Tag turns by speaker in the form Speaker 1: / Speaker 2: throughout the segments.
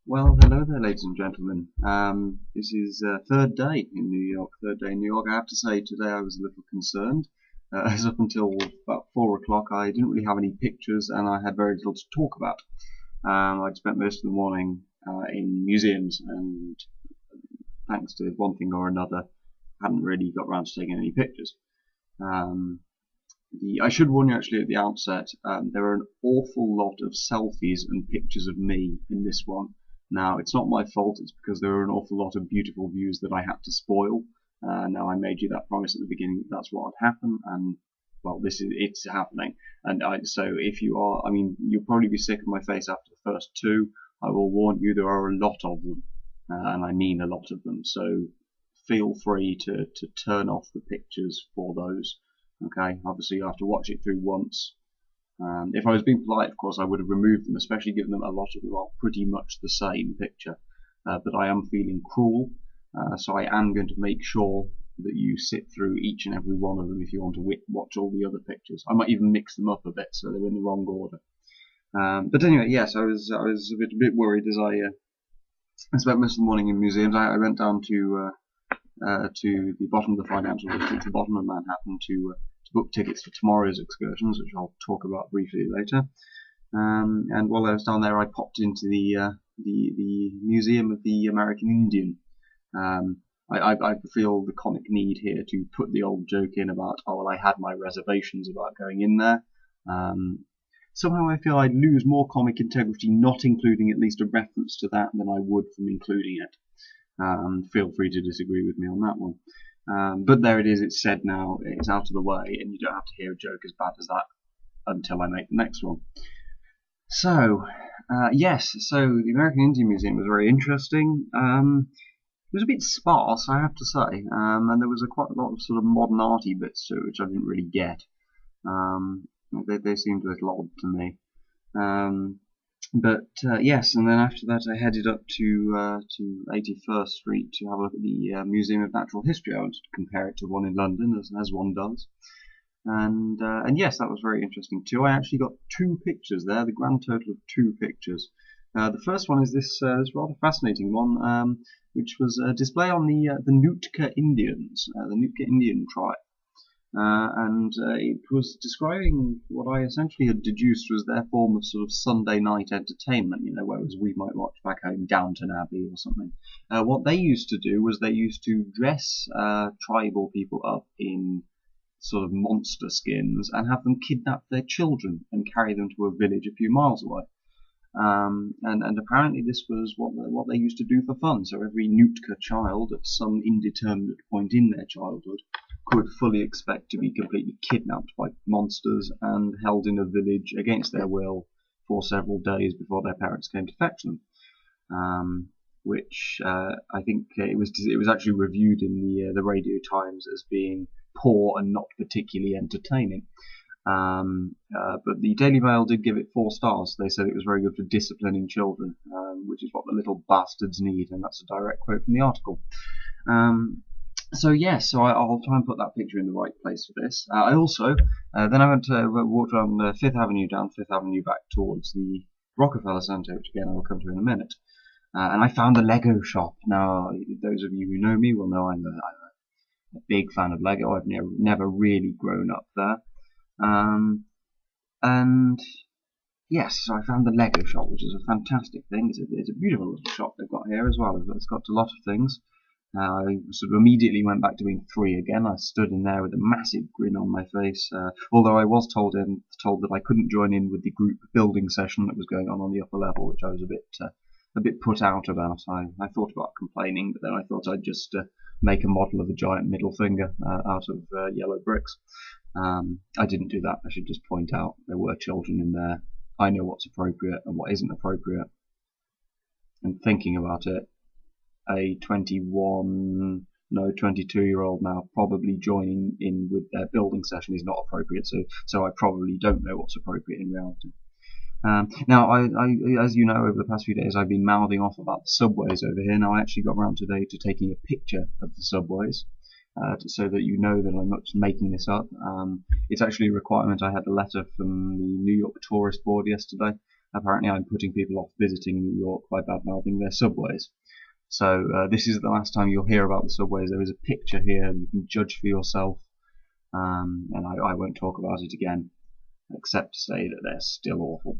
Speaker 1: Well, hello there, ladies and gentlemen. This is third day in New York. Third day in New York. I have to say, today I was a little concerned. As up until about 4 o'clock, I didn't really have any pictures, and I had very little to talk about. I'd spent most of the morning in museums, and thanks to one thing or another, hadn't really got around to taking any pictures. Um, I should warn you actually at the outset, there are an awful lot of selfies and pictures of me in this one. Now, it's not my fault, it's because there are an awful lot of beautiful views that I had to spoil. Now, I made you that promise at the beginning that that's what would happen, and well, it's happening. And so if you are, I mean, you'll probably be sick of my face after the first two. I will warn you, there are a lot of them, and I mean a lot of them. So feel free to turn off the pictures for those. Okay, obviously you have to watch it through once. If I was being polite, of course, I would have removed them, especially given them a lot of them are pretty much the same picture. But I am feeling cruel, so I am going to make sure that you sit through each and every one of them if you want to watch all the other pictures. I might even mix them up a bit so they're in the wrong order. But anyway, yes, I was a bit worried as I spent most of the morning in museums. I went down to the bottom of the financial district, the bottom of Manhattan, to book tickets for tomorrow's excursions, which I'll talk about briefly later. And while I was down there, I popped into the Museum of the American Indian. I feel the comic need here to put the old joke in about, oh, well, I had my reservations about going in there. Somehow I feel I'd lose more comic integrity not including at least a reference to that than I would from including it. Feel free to disagree with me on that one. But there it is, it's said now, it's out of the way, and you don't have to hear a joke as bad as that until I make the next one. So, yes, so the American Indian Museum was very interesting. It was a bit sparse, I have to say, and there was quite a lot of sort of modern arty bits to it, which I didn't really get. They seemed a little odd to me. But yes, and then after that I headed up to 81st Street to have a look at the Museum of Natural History. I wanted to compare it to one in London, as one does. And yes, that was very interesting too. I actually got two pictures there, the grand total of two pictures. The first one is this rather fascinating one, which was a display on the Nootka Indians, the Nootka Indian tribe. And it was describing what I essentially had deduced was their form of sort of Sunday night entertainment, whereas we might watch back home Downton Abbey or something. What they used to do was they used to dress tribal people up in sort of monster skins and have them kidnap their children and carry them to a village a few miles away. And apparently this was what they used to do for fun. So every Nootka child at some indeterminate point in their childhood could fully expect to be completely kidnapped by monsters and held in a village against their will for several days before their parents came to fetch them. Which I think it was actually reviewed in the Radio Times as being poor and not particularly entertaining. But the Daily Mail did give it 4 stars. They said it was very good for disciplining children, which is what the little bastards need, and that's a direct quote from the article. So yes, so I'll try and put that picture in the right place for this. I also then I walked around Fifth Avenue, down Fifth Avenue back towards the Rockefeller Center, which again I will come to in a minute. And I found the Lego shop. Now, those of you who know me will know I'm a big fan of Lego. I've never really grown up there. And yes, so I found the Lego shop, which is a fantastic thing. It's a beautiful little shop they've got here as well. It's got a lot of things. I sort of immediately went back to being 3 again. I stood in there with a massive grin on my face, although I was told that I couldn't join in with the group building session that was going on the upper level, which I was a bit put out about. I thought about complaining, but then I thought I'd just make a model of a giant middle finger out of yellow bricks. I didn't do that. I should just point out there were children in there. I know what's appropriate and what isn't appropriate. And thinking about it, a 22-year-old now probably joining in with their building session is not appropriate. So I probably don't know what's appropriate in reality. Now, as you know, over the past few days, I've been mouthing off about the subways over here. Now, I actually got around today to taking a picture of the subways, so that you know that I'm not just making this up. It's actually a requirement. I had a letter from the New York Tourist Board yesterday, apparently I'm putting people off visiting New York by bad-mouthing their subways. So this is the last time you'll hear about the subways. There is a picture here, and you can judge for yourself. And I won't talk about it again, except to say that they're still awful.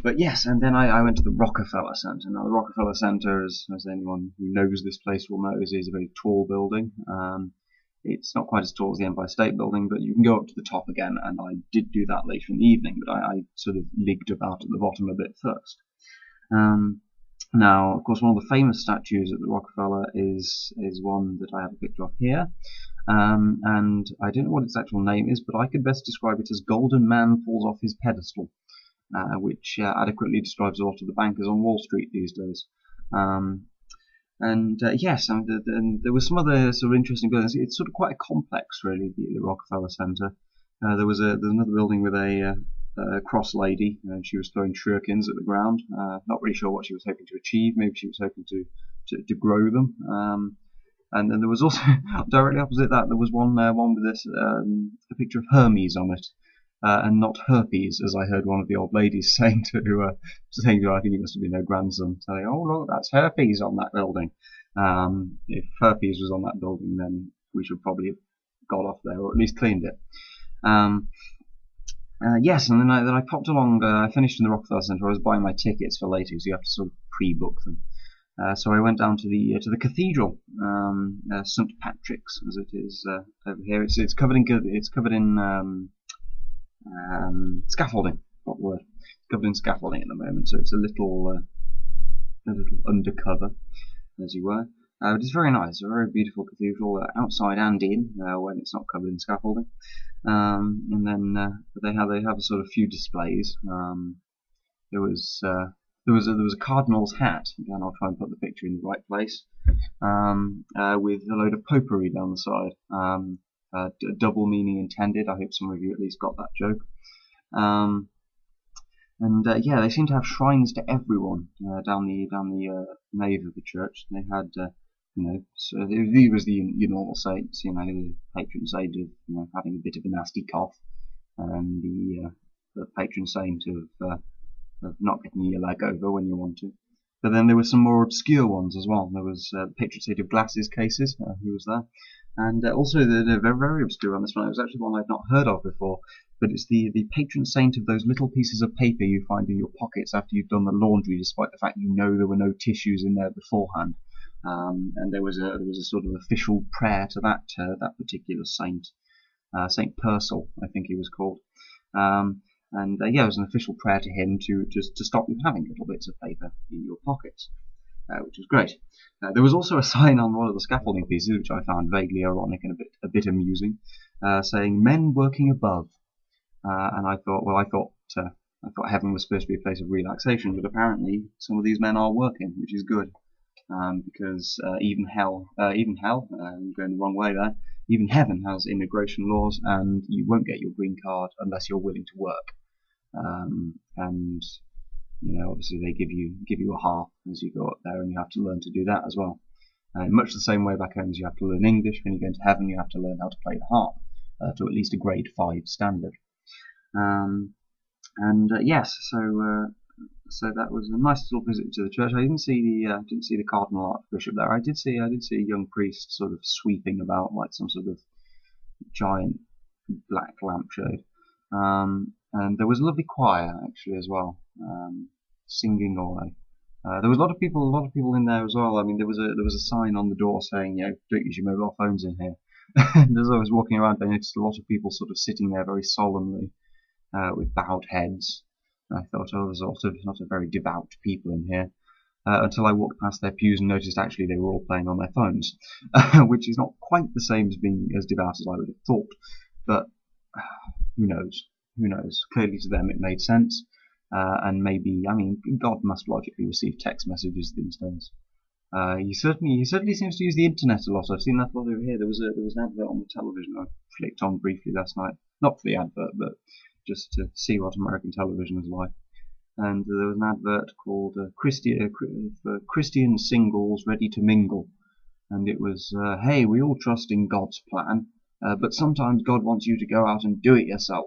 Speaker 1: But yes, and then I went to the Rockefeller Center. Now, the Rockefeller Center, as anyone who knows this place will know, is a very tall building. It's not quite as tall as the Empire State Building, but you can go up to the top again, and I did do that later in the evening, but I sort of ligged about at the bottom a bit first. Now, of course, one of the famous statues at the Rockefeller is one that I have a picture of here, and I don't know what its actual name is, but I could best describe it as Golden Man Falls Off His Pedestal, which adequately describes a lot of the bankers on Wall Street these days. Yes, and there were some other sort of interesting buildings. It's sort of quite a complex, really, the Rockefeller Center. There was another building with a cross lady, and she was throwing shurikens at the ground. Not really sure what she was hoping to achieve. Maybe she was hoping to grow them. And then there was also directly opposite that there was one with this a picture of Hermes on it. And not herpes, as I heard one of the old ladies saying to I think it must have been her grandson, saying, "Oh look, that's herpes on that building." If herpes was on that building, then we should probably have got off there, or at least cleaned it. Yes, and then I popped along. I finished in the Rockefeller Center. I was buying my tickets for later, so you have to sort of pre-book them. So I went down to the cathedral, St. Patrick's, as it is over here. It's covered in scaffolding. What word? It's covered in scaffolding at the moment, so it's a little undercover, as you were. But it's very nice, a very beautiful cathedral, outside and in, when it's not covered in scaffolding. And then they have a sort of few displays. There was a cardinal's hat. Again, I'll try and put the picture in the right place. With a load of potpourri down the side. Double meaning intended. I hope some of you at least got that joke. Yeah, they seem to have shrines to everyone down the nave of the church. They had, so there was your normal saints, the patron saint of having a bit of a nasty cough, and the patron saint of not getting your leg over when you want to. But then there were some more obscure ones as well. There was the patron saint of glasses cases, who was there. And also the very, very obscure one, this one, it was actually one I've not heard of before, but it's the patron saint of those little pieces of paper you find in your pockets after you've done the laundry, despite the fact there were no tissues in there beforehand. And there was a sort of official prayer to that particular saint, Saint Purcell, I think he was called. Yeah, it was an official prayer to him to stop you having little bits of paper in your pockets, which was great. There was also a sign on one of the scaffolding pieces, which I found vaguely ironic and a bit amusing, saying "Men working above." And I thought heaven was supposed to be a place of relaxation, but apparently some of these men are working, which is good, because even hell, I'm going the wrong way there. Even heaven has immigration laws, and you won't get your green card unless you're willing to work. And obviously they give you a half as you go up there, and you have to learn to do that as well. Much the same way back home as you have to learn English. When you go into heaven, you have to learn how to play the harp to at least a grade 5 standard. Yes, so that was a nice little visit to the church. I didn't see the Cardinal Archbishop there. I did see a young priest sort of sweeping about like some sort of giant black lampshade. And there was a lovely choir actually as well, singing away. There was a lot of people in there as well. I mean, there was a sign on the door saying, don't use your mobile phones in here. And as I was walking around, I noticed a lot of people sort of sitting there very solemnly, with bowed heads. And I thought, there's not a very devout people in here. Until I walked past their pews and noticed actually they were all playing on their phones, which is not quite the same as being as devout as I would have thought. But who knows? Who knows? Clearly to them it made sense, and maybe, God must logically receive text messages these days. He certainly seems to use the internet a lot. I've seen that a lot over here. There was an advert on the television I flicked on briefly last night. Not for the advert, but just to see what American television is like. And there was an advert called Christian Singles Ready to Mingle. And it was, hey, we all trust in God's plan, but sometimes God wants you to go out and do it yourself.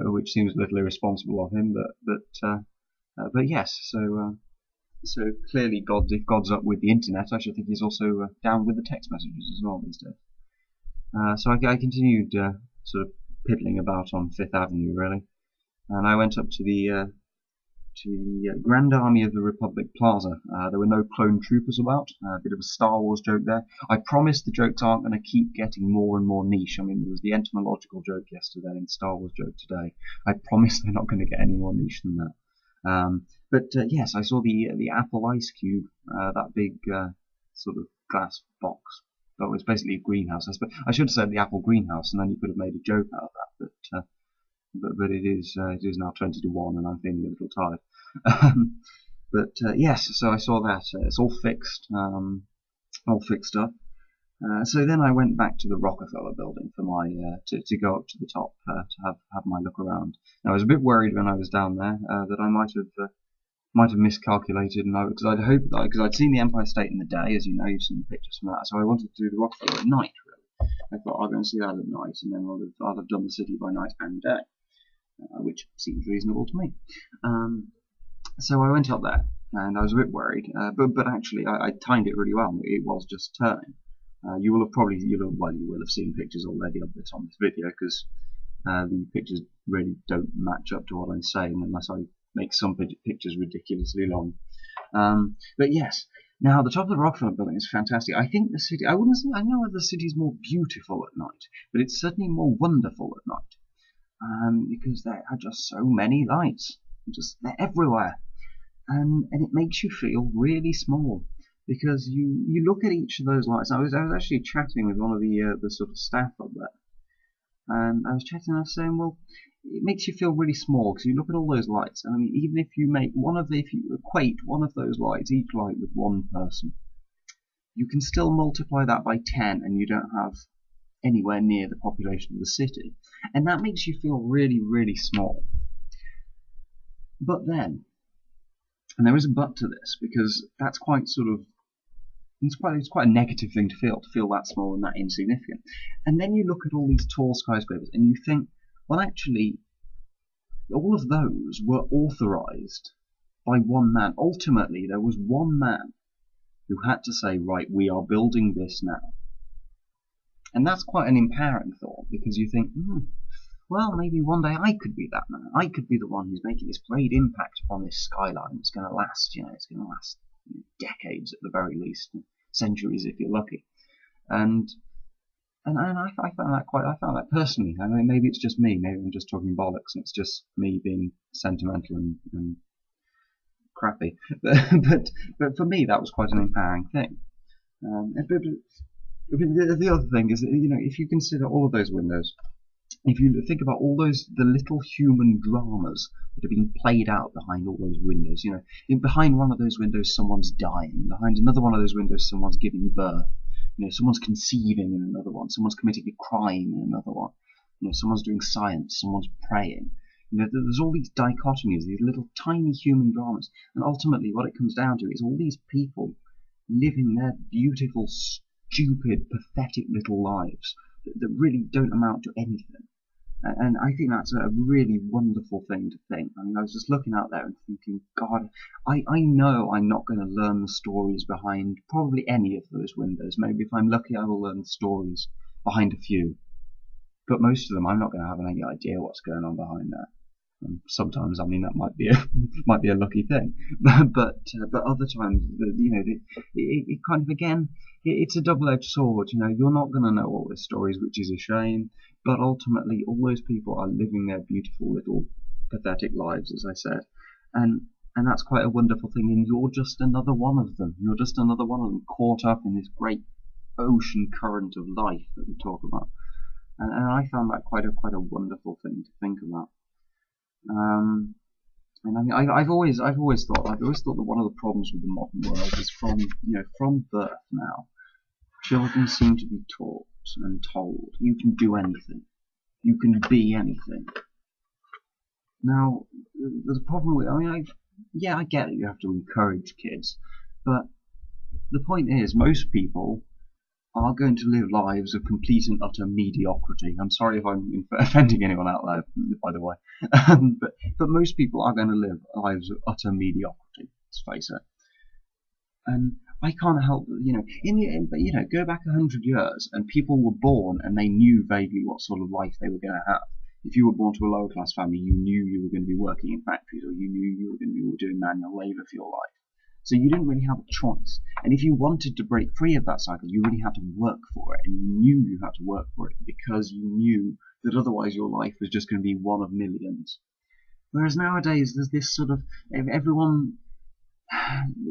Speaker 1: which seems a little irresponsible of him, but yes. So clearly, if God's up with the internet, I should think he's also down with the text messages as well these days. So I continued sort of piddling about on Fifth Avenue, really, and I went up to the Grand Army of the Republic Plaza. There were no clone troopers about. A bit of a Star Wars joke there. I promise the jokes aren't going to keep getting more and more niche. I mean, there was the entomological joke yesterday and the Star Wars joke today. I promise they're not going to get any more niche than that. But yes, I saw the Apple Ice Cube, that big sort of glass box. That was basically a greenhouse. I should have said the Apple greenhouse, and then you could have made a joke out of that. But it is now 20 to 1, and I'm feeling a little tired. Yes, so I saw that. It's all fixed, all fixed up. So then I went back to the Rockefeller building for my to go up to the top to have my look around. Now, I was a bit worried when I was down there that I might have miscalculated, and because I'd hoped because I'd seen the Empire State in the day, as you know, you've seen the pictures from that. So I wanted to do the Rockefeller at night. Really, I thought I'll go and see that at night, and then I'll have done the city by night and day. Which seems reasonable to me. So I went up there, and I was a bit worried, but actually I timed it really well. It was just turning. You will have seen pictures already of this on this video, because the pictures really don't match up to what I'm saying unless I make some pictures ridiculously long. But yes, now the top of the Rockefeller building is fantastic. I think the city, I know whether the city is more beautiful at night, but it's certainly more wonderful at night. Because there are just so many lights, they're everywhere, and it makes you feel really small, because you look at each of those lights. I was actually chatting with one of the sort of staff up there, and I was chatting and I was saying, well, it makes you feel really small because you look at all those lights, and I mean, even if you equate one of those lights, each light, with one person, you can still multiply that by 10, and you don't have anywhere near the population of the city, and that makes you feel really, really small. But then, and there is a but to this, because that's quite sort of it's quite a negative thing to feel that small and that insignificant. And then you look at all these tall skyscrapers and you think, well, actually, all of those were authorized by one man. Ultimately, there was one man who had to say, right, we are building this now. And that's quite an empowering thought, because you think, well, maybe one day I could be that man. I could be the one who's making this great impact upon this skyline. It's going to last, it's going to last decades at the very least, centuries if you're lucky. And I found that personally. I mean, maybe it's just me. Maybe I'm just talking bollocks, and it's just me being sentimental and crappy. But for me, that was quite an empowering thing. The other thing is that, if you consider all of those windows, if you think about all the little human dramas that are being played out behind all those windows, behind one of those windows someone's dying, behind another one of those windows someone's giving birth, someone's conceiving in another one, someone's committing a crime in another one, someone's doing science, someone's praying. There's all these dichotomies, these little tiny human dramas, and ultimately what it comes down to is all these people living their beautiful, stupid, pathetic little lives that really don't amount to anything. And I think that's a really wonderful thing to think. I mean, I was just looking out there and thinking, God, I know I'm not going to learn the stories behind probably any of those windows. Maybe if I'm lucky I will learn the stories behind a few. But most of them I'm not going to have any idea what's going on behind that. And sometimes, I mean, that might be a lucky thing. But other times, it kind of, again, it's a double-edged sword. You're not going to know all the stories, which is a shame. But ultimately, all those people are living their beautiful little pathetic lives, as I said, and that's quite a wonderful thing. And you're just another one of them. You're just another one of them caught up in this great ocean current of life that we talk about. And I found that quite a wonderful thing to think about. And I mean, I've always thought that one of the problems with the modern world is from birth now, children seem to be taught and told you can do anything, you can be anything. Now, there's a problem with, I get it, you have to encourage kids, but the point is, most people are going to live lives of complete and utter mediocrity. I'm sorry if I'm offending anyone out there, by the way. But most people are going to live lives of utter mediocrity, let's face it. And I can't help, go back 100 years and people were born and they knew vaguely what sort of life they were going to have. If you were born to a lower class family, you knew you were going to be working in factories, or you knew you were going to be doing manual labour for your life. So you didn't really have a choice. And if you wanted to break free of that cycle, you really had to work for it. And you knew you had to work for it because you knew that otherwise your life was just going to be one of millions. Whereas nowadays, there's this sort of, everyone,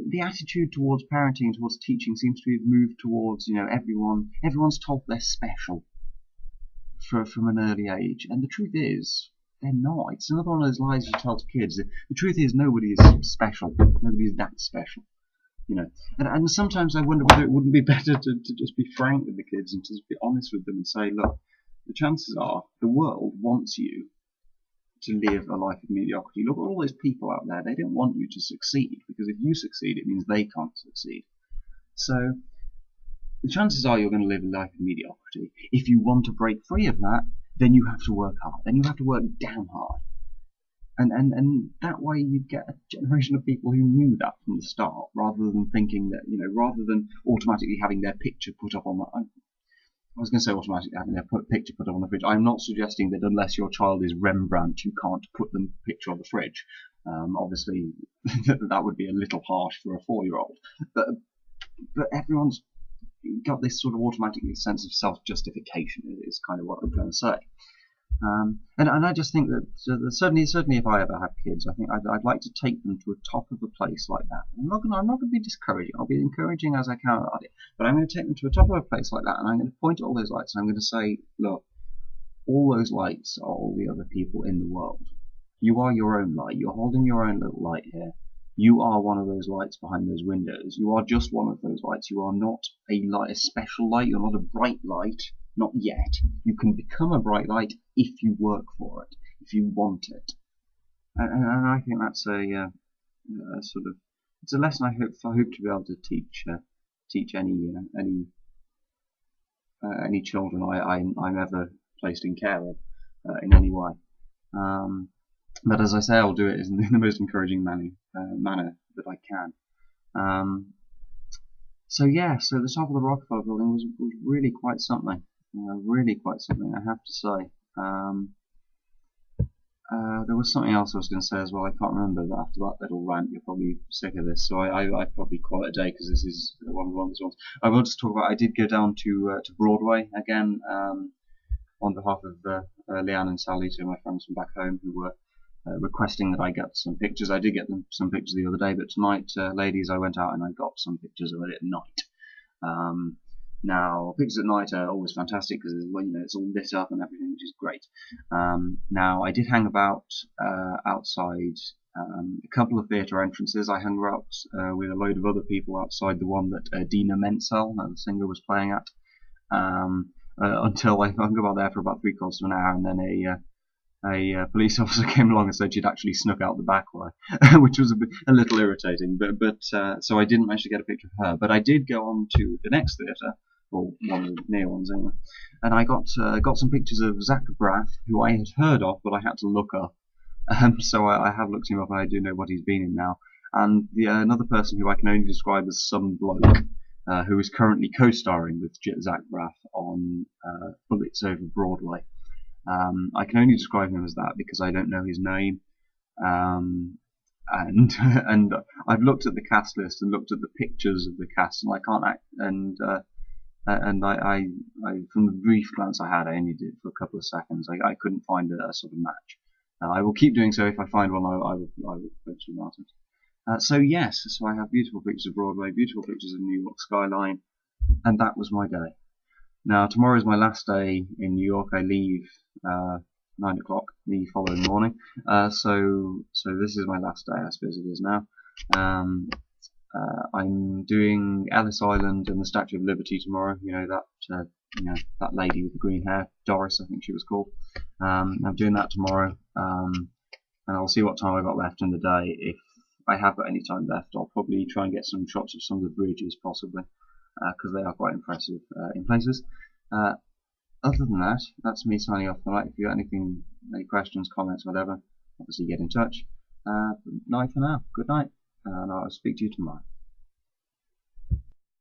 Speaker 1: the attitude towards parenting and towards teaching seems to have moved towards, everyone's told they're special from an early age. And the truth is, they're not. It's another one of those lies you tell to kids. The truth is, nobody is special. Nobody is that special. And sometimes I wonder whether it wouldn't be better to just be frank with the kids and to just be honest with them and say, look, the chances are the world wants you to live a life of mediocrity. Look at all those people out there. They don't want you to succeed, because if you succeed, it means they can't succeed. So the chances are you're going to live a life of mediocrity. If you want to break free of that, then you have to work hard. Then you have to work damn hard. And that way you get a generation of people who knew that from the start, rather than thinking that, rather than automatically having their picture put up on the, I was going to say automatically having their picture put up on the fridge. I'm not suggesting that unless your child is Rembrandt, you can't put the picture on the fridge. Obviously, that would be a little harsh for a 4-year-old. But everyone's got this sort of automatic sense of self-justification, is kind of what I'm trying to say. And I just think that certainly if I ever have kids, I think I'd like to take them to a top of a place like that. I'm not going to be discouraging. I'll be encouraging as I can about it. But I'm going to take them to a top of a place like that, and I'm going to point at all those lights, and I'm going to say, look, all those lights are all the other people in the world. You are your own light. You're holding your own little light here. You are one of those lights behind those windows. You are just one of those lights. You are not a special light. You're not a bright light. Not yet. You can become a bright light if you work for it, if you want it. And I think that's a sort of, it's a lesson I hope to be able to teach any children I'm ever placed in care of in any way. But as I say, I'll do it in the most encouraging manner that I can. So the top of the Rockefeller building was really quite something. Really quite something, I have to say. There was something else I was going to say as well. I can't remember, but after that little rant, you're probably sick of this. So I probably call it a day, because this is one of the longest ones. I will just talk about, I did go down to Broadway again on behalf of Leanne and Sally, two of my friends from back home, who were requesting that I get some pictures. I did get them some pictures the other day, but tonight, ladies, I went out and I got some pictures of it at night. Now, pictures at night are always fantastic because it's all lit up and everything, which is great. Now, I did hang about outside a couple of theatre entrances. I hung out with a load of other people outside the one that Dina Menzel, the singer, was playing at, until I hung about there for about 3/4 of an hour, and then a police officer came along and said she'd actually snuck out the back way, which was a little irritating. But so I didn't manage to get a picture of her. But I did go on to the next theatre, or one of the near ones anyway, and I got some pictures of Zach Braff, who I had heard of, but I had to look up. So I have looked him up, and I do know what he's been in now. And another person who I can only describe as some bloke, who is currently co-starring with Zach Braff on Bullets Over Broadway. I can only describe him as that because I don't know his name. And I've looked at the cast list and looked at the pictures of the cast, and I can't act. And I from the brief glance I had, I only did it for a couple of seconds. I couldn't find a sort of match. I will keep doing so. If I find one, I will post about it. So I have beautiful pictures of Broadway, beautiful pictures of New York skyline, and that was my day. Now tomorrow is my last day in New York. I leave 9 o'clock the following morning. So this is my last day, I suppose it is now. I'm doing Ellis Island and the Statue of Liberty tomorrow. That lady with the green hair, Doris, I think she was called. I'm doing that tomorrow, and I'll see what time I've got left in the day. If I have got any time left, I'll probably try and get some shots of some of the bridges, possibly. because they are quite impressive in places. Other than that, that's me signing off tonight. If you got anything, any questions, comments, whatever, obviously get in touch. Night for now. Good night, and I'll speak to you tomorrow.